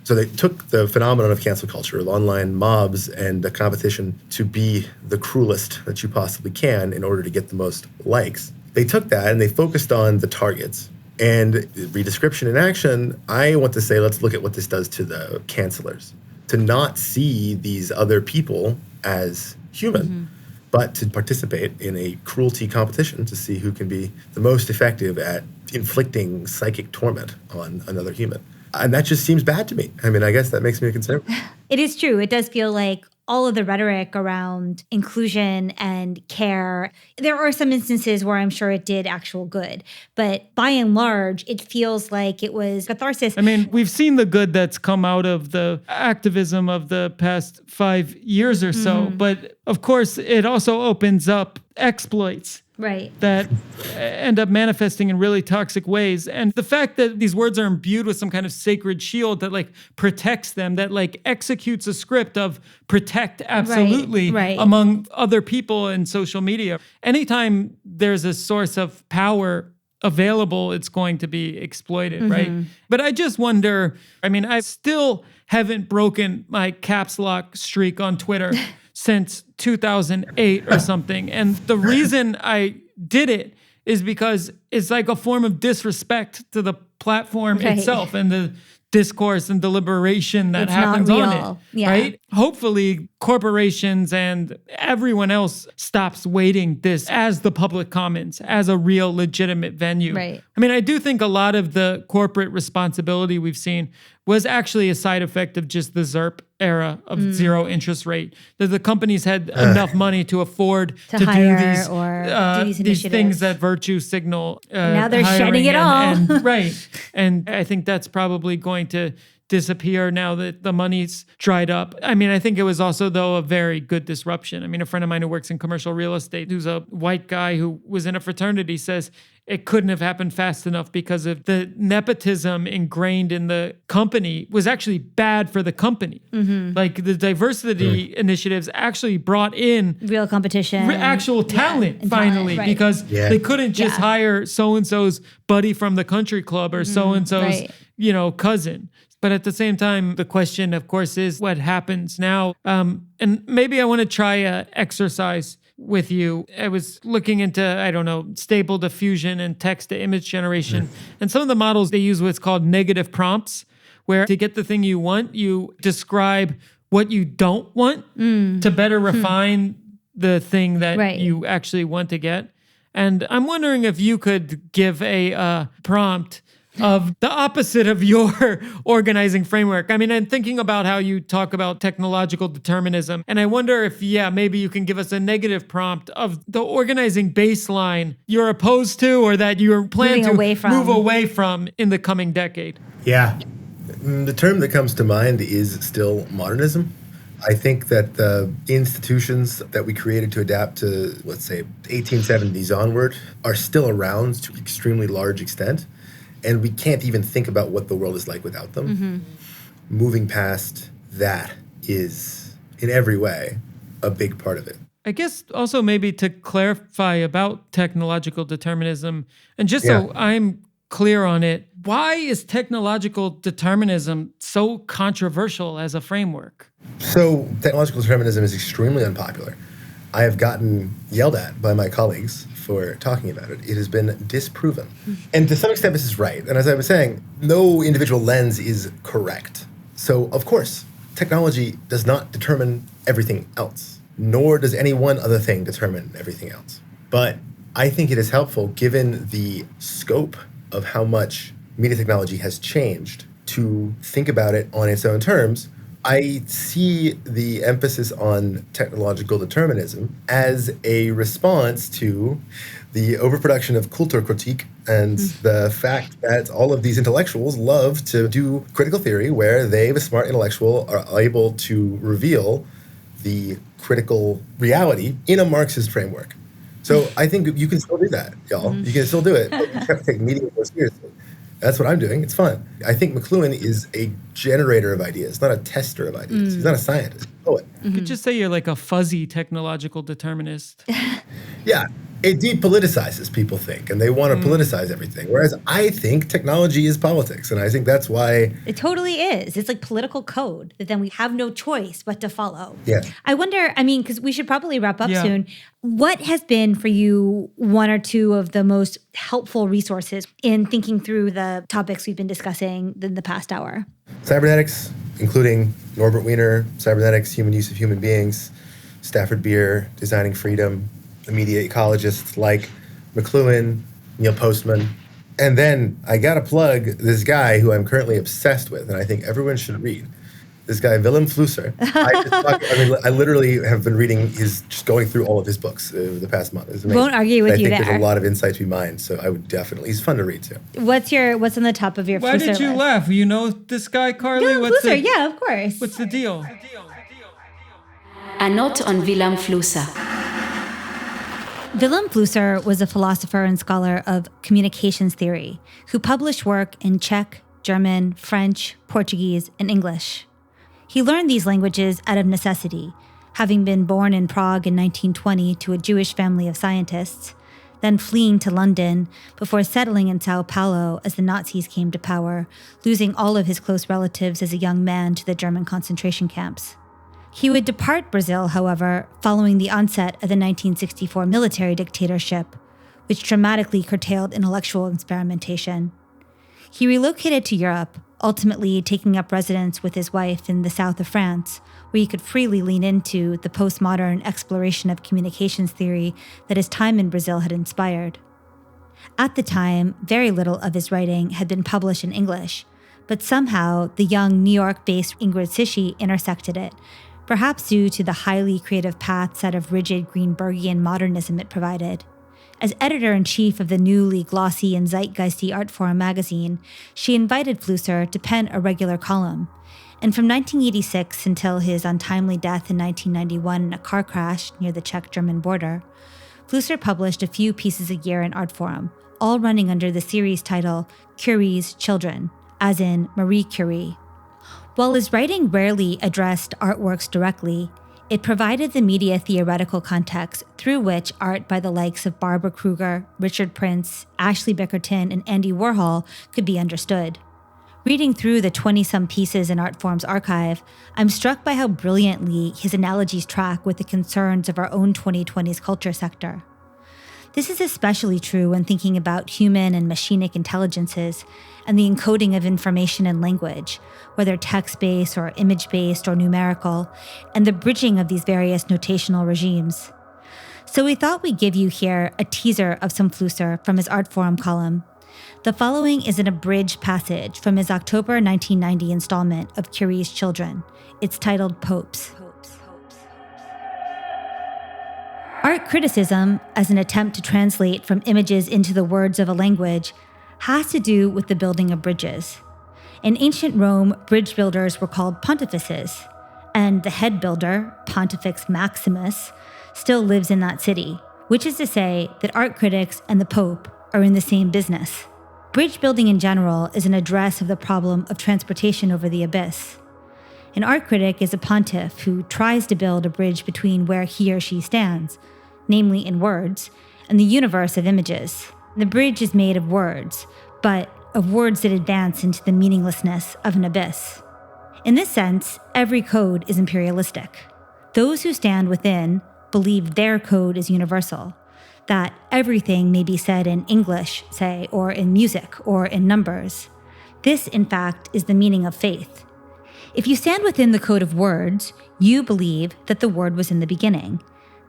Speaker 6: So they took the phenomenon of cancel culture, online mobs, and the competition to be the cruelest that you possibly can in order to get the most likes. They took that and they focused on the targets. And redescription in action, I want to say, let's look at what this does to the cancelers. To not see these other people as human, but to participate in a cruelty competition to see who can be the most effective at inflicting psychic torment on another human. And that just seems bad to me. I mean, I guess that makes me a conservative.
Speaker 5: It is true. It does feel like all of the rhetoric around inclusion and care, there are some instances where I'm sure it did actual good. But by and large, it feels like it was catharsis.
Speaker 4: I mean, we've seen the good that's come out of the activism of the past 5 years or so. But of course, it also opens up exploits.
Speaker 5: Right.
Speaker 4: That end up manifesting in really toxic ways. And the fact that these words are imbued with some kind of sacred shield that like protects them, that like executes a script of protect absolutely
Speaker 5: right.
Speaker 4: among other people in social media. Anytime there's a source of power available, it's going to be exploited, right? But I just wonder, I mean, I still haven't broken my caps lock streak on Twitter since 2008 or something. And the reason I did it is because it's like a form of disrespect to the platform itself and the discourse and deliberation that happens on it, right? hopefully corporations and everyone else stops weighting this as the public commons, as a real legitimate venue.
Speaker 5: Right.
Speaker 4: I mean, I do think a lot of the corporate responsibility we've seen was actually a side effect of just the ZERP era of zero interest rate. That the companies had enough money to afford to do these, these things that virtue signal.
Speaker 5: Now they're shedding it all.
Speaker 4: Right. And I think that's probably going to disappear now that the money's dried up. I mean, I think it was also, though, a very good disruption. I mean, a friend of mine who works in commercial real estate, who's a white guy who was in a fraternity, says it couldn't have happened fast enough because of the nepotism ingrained in the company was actually bad for the company. Like the diversity initiatives actually brought in
Speaker 5: real competition,
Speaker 4: actual talent finally,
Speaker 5: right.
Speaker 4: because they couldn't just hire so-and-so's buddy from the country club or so-and-so's, cousin. But at the same time, the question, of course, is what happens now. And maybe I want to try an exercise with you. I was looking into, stable diffusion and text to image generation. And some of the models, they use what's called negative prompts, where to get the thing you want, you describe what you don't want to better refine the thing that you actually want to get. And I'm wondering if you could give a prompt of the opposite of your organizing framework. I mean, I'm thinking about how you talk about technological determinism, and I wonder if, maybe you can give us a negative prompt of the organizing baseline you're opposed to or that you're planning to move away from in the coming decade.
Speaker 6: Yeah. The term that comes to mind is still modernism. I think that the institutions that we created to adapt to, let's say, 1870s onward are still around to an extremely large extent. And we can't even think about what the world is like without them. Moving past that is, in every way, a big part of it.
Speaker 4: I guess also maybe to clarify about technological determinism, and just so I'm clear on it, why is technological determinism so controversial as a framework?
Speaker 6: So technological determinism is extremely unpopular. I have gotten yelled at by my colleagues for talking about it. It has been disproven. And to some extent, this is right. And as I was saying, no individual lens is correct. So, of course, technology does not determine everything else, nor does any one other thing determine everything else. But I think it is helpful, given the scope of how much media technology has changed, to think about it on its own terms. I see the emphasis on technological determinism as a response to the overproduction of Kulturkritik and the fact that all of these intellectuals love to do critical theory where they, the smart intellectual, are able to reveal the critical reality in a Marxist framework. So I think you can still do that, y'all. You can still do it. But you have to take media more seriously. That's what I'm doing. It's fun. I think McLuhan is a generator of ideas, not a tester of ideas. He's not a scientist, he's a poet.
Speaker 4: You could just say you're like a fuzzy technological determinist.
Speaker 6: Yeah. It depoliticizes, people think, and they want to politicize everything. Whereas I think technology is politics, and I think that's why...
Speaker 5: It totally is. It's like political code that then we have no choice but to follow.
Speaker 6: Yeah.
Speaker 5: I wonder, because we should probably wrap up soon. What has been for you one or two of the most helpful resources in thinking through the topics we've been discussing in the past hour?
Speaker 6: Cybernetics, including Norbert Wiener, Cybernetics, Human Use of Human Beings, Stafford Beer, Designing Freedom, the media ecologists like McLuhan, Neil Postman. And then I got to plug this guy who I'm currently obsessed with, and I think everyone should read. This guy, Vilém Flusser. I literally have been reading, just going through all of his books the past month. It's amazing.
Speaker 5: Won't argue with you there.
Speaker 6: I think there's a lot of insight to be mined, so I would definitely, he's fun to read too.
Speaker 5: What's on the top of your
Speaker 4: Why
Speaker 5: Flusser
Speaker 4: did you
Speaker 5: list?
Speaker 4: laugh? You know this guy, Carly?
Speaker 5: Yeah, Flusser, yeah, of course.
Speaker 4: What's the deal?
Speaker 1: A note on Vilém Flusser.
Speaker 5: Vilém Flusser was a philosopher and scholar of communications theory who published work in Czech, German, French, Portuguese, and English. He learned these languages out of necessity, having been born in Prague in 1920 to a Jewish family of scientists, then fleeing to London before settling in Sao Paulo as the Nazis came to power, losing all of his close relatives as a young man to the German concentration camps. He would depart Brazil, however, following the onset of the 1964 military dictatorship, which dramatically curtailed intellectual experimentation. He relocated to Europe, ultimately taking up residence with his wife in the south of France, where he could freely lean into the postmodern exploration of communications theory that his time in Brazil had inspired. At the time, very little of his writing had been published in English, but somehow the young New York-based Ingrid Sishi intersected it, perhaps due to the highly creative paths out of rigid Greenbergian modernism it provided. As editor-in-chief of the newly glossy and zeitgeisty Artforum magazine, she invited Flusser to pen a regular column. And from 1986 until his untimely death in 1991 in a car crash near the Czech-German border, Flusser published a few pieces a year in Artforum, all running under the series title Curie's Children, as in Marie Curie. While his writing rarely addressed artworks directly, it provided the media theoretical context through which art by the likes of Barbara Kruger, Richard Prince, Ashley Bickerton, and Andy Warhol could be understood. Reading through the 20-some pieces in Artforum's archive, I'm struck by how brilliantly his analogies track with the concerns of our own 2020s culture sector. This is especially true when thinking about human and machinic intelligences and the encoding of information and language, whether text-based or image-based or numerical, and the bridging of these various notational regimes. So we thought we'd give you here a teaser of some Flusser from his Artforum column. The following is an abridged passage from his October 1990 installment of Curie's Children. It's titled Popes. Art criticism, as an attempt to translate from images into the words of a language, has to do with the building of bridges. In ancient Rome, bridge builders were called pontifices, and the head builder, Pontifex Maximus, still lives in that city, which is to say that art critics and the Pope are in the same business. Bridge building in general is an address of the problem of transportation over the abyss. An art critic is a pontiff who tries to build a bridge between where he or she stands, namely in words, and the universe of images. The bridge is made of words, but of words that advance into the meaninglessness of an abyss. In this sense, every code is imperialistic. Those who stand within believe their code is universal, that everything may be said in English, say, or in music, or in numbers. This, in fact, is the meaning of faith. If you stand within the code of words, you believe that the word was in the beginning,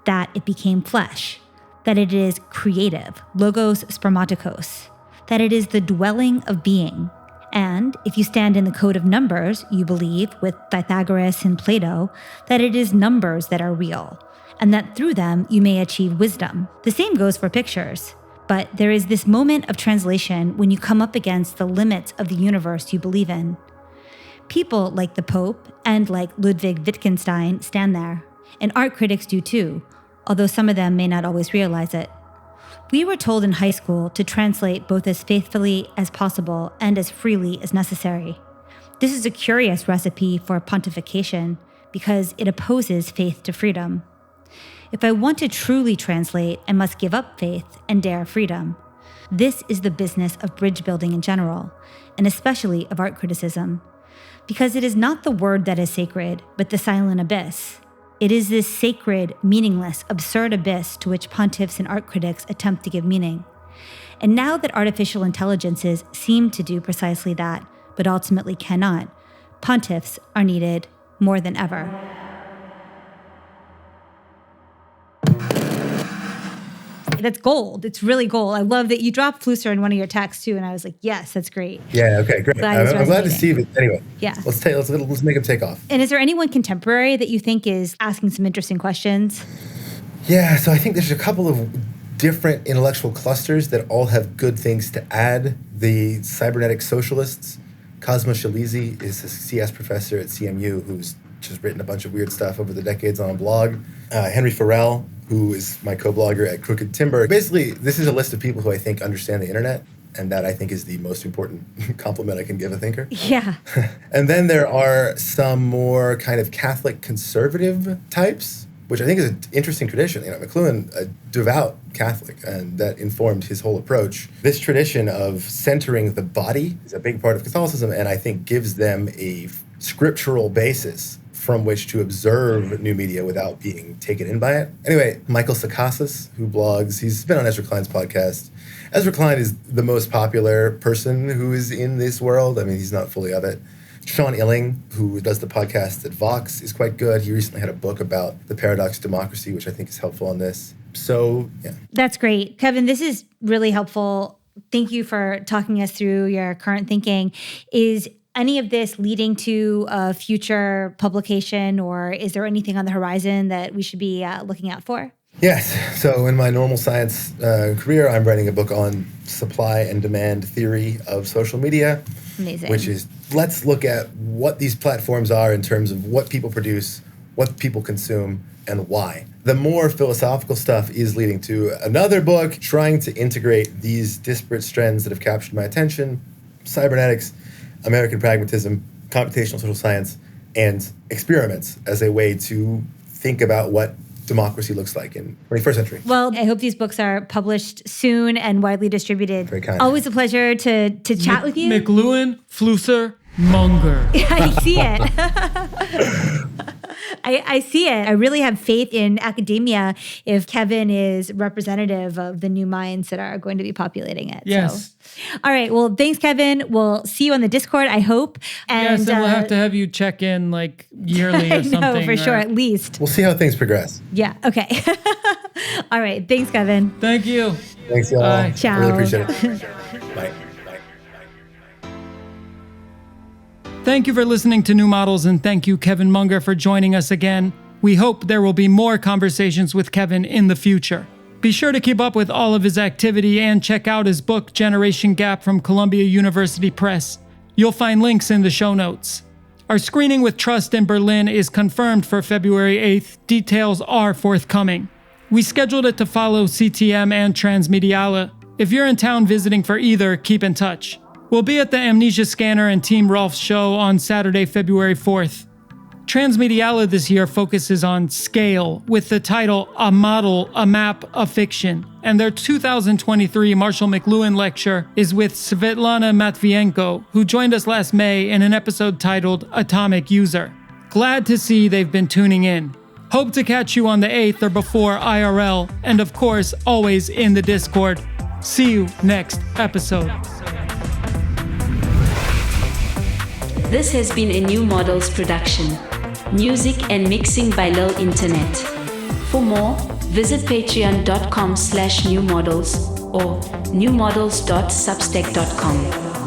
Speaker 5: that it became flesh, that it is creative, logos spermatikos, that it is the dwelling of being. And if you stand in the code of numbers, you believe, with Pythagoras and Plato, that it is numbers that are real, and that through them you may achieve wisdom. The same goes for pictures. But there is this moment of translation when you come up against the limits of the universe you believe in. People like the Pope and like Ludwig Wittgenstein stand there, and art critics do too, although some of them may not always realize it. We were told in high school to translate both as faithfully as possible and as freely as necessary. This is a curious recipe for pontification because it opposes faith to freedom. If I want to truly translate, I must give up faith and dare freedom. This is the business of bridge building in general, and especially of art criticism. Because it is not the word that is sacred, but the silent abyss. It is this sacred, meaningless, absurd abyss to which pontiffs and art critics attempt to give meaning. And now that artificial intelligences seem to do precisely that, but ultimately cannot, pontiffs are needed more than ever. That's gold. It's really gold. I love that you dropped Flusser in one of your texts too, and I was like, yes, that's great.
Speaker 6: Yeah, okay, great. I'm glad to see it. Anyway,
Speaker 5: yeah.
Speaker 6: Let's make him take off.
Speaker 5: And is there anyone contemporary that you think is asking some interesting questions?
Speaker 6: Yeah, so I think there's a couple of different intellectual clusters that all have good things to add. The cybernetic socialists, Cosmo Shalizi is a CS professor at CMU who's just written a bunch of weird stuff over the decades on a blog. Henry Farrell, who is my co-blogger at Crooked Timber. Basically, this is a list of people who I think understand the internet, and that I think is the most important compliment I can give a thinker.
Speaker 5: Yeah.
Speaker 6: And then there are some more kind of Catholic conservative types, which I think is an interesting tradition. You know, McLuhan, a devout Catholic, and that informed his whole approach. This tradition of centering the body is a big part of Catholicism, and I think gives them a scriptural basis from which to observe new media without being taken in by it. Anyway, Michael Sakasis, who blogs, he's been on Ezra Klein's podcast, Ezra Klein is the most popular person who is in this world. I mean, he's not fully of it. Sean Illing, who does the podcast at Vox, is quite good. He recently had a book about the paradox of democracy, which I think is helpful on this. So, yeah.
Speaker 5: That's great. Kevin, this is really helpful. Thank you for talking us through your current thinking. Is any of this leading to a future publication, or is there anything on the horizon that we should be looking out for?
Speaker 6: Yes. So in my normal science career, I'm writing a book on supply and demand theory of social media.
Speaker 5: Amazing.
Speaker 6: Which is, let's look at what these platforms are in terms of what people produce, what people consume, and why. The more philosophical stuff is leading to another book trying to integrate these disparate strands that have captured my attention: cybernetics, American pragmatism, computational social science, and experiments as a way to think about what democracy looks like in the 21st century.
Speaker 5: Well, I hope these books are published soon and widely distributed.
Speaker 6: Very kind.
Speaker 5: Always a pleasure to chat with you.
Speaker 4: Vilém Flusser Munger.
Speaker 5: I see it. I see it. I really have faith in academia if Kevin is representative of the new minds that are going to be populating it.
Speaker 4: Yes.
Speaker 5: So. All right. Well, thanks, Kevin. We'll see you on the Discord, I hope. And,
Speaker 4: yes, and we'll have to have you check in like yearly or something.
Speaker 5: No, for sure, at least.
Speaker 6: We'll see how things progress.
Speaker 5: Yeah. Okay. All right. Thanks, Kevin.
Speaker 4: Thank you.
Speaker 6: Thanks, y'all.
Speaker 4: Bye.
Speaker 5: Ciao.
Speaker 6: Really appreciate it. Bye.
Speaker 4: Thank you for listening to New Models, and thank you, Kevin Munger, for joining us again. We hope there will be more conversations with Kevin in the future. Be sure to keep up with all of his activity and check out his book, Generation Gap, from Columbia University Press. You'll find links in the show notes. Our screening with Trust in Berlin is confirmed for February 8th. Details are forthcoming. We scheduled it to follow CTM and Transmediale. If you're in town visiting for either, keep in touch. We'll be at the Amnesia Scanner and Team Rolf's show on Saturday, February 4th. Transmediale this year focuses on scale with the title A Model, a Map, a Fiction. And their 2023 Marshall McLuhan lecture is with Svetlana Matvienko, who joined us last May in an episode titled Atomic User. Glad to see they've been tuning in. Hope to catch you on the 8th or before IRL, and of course, always in the Discord. See you next episode.
Speaker 1: This has been a New Models production. Music and mixing by Lil Internet. For more, visit patreon.com/newmodels or newmodels.substack.com.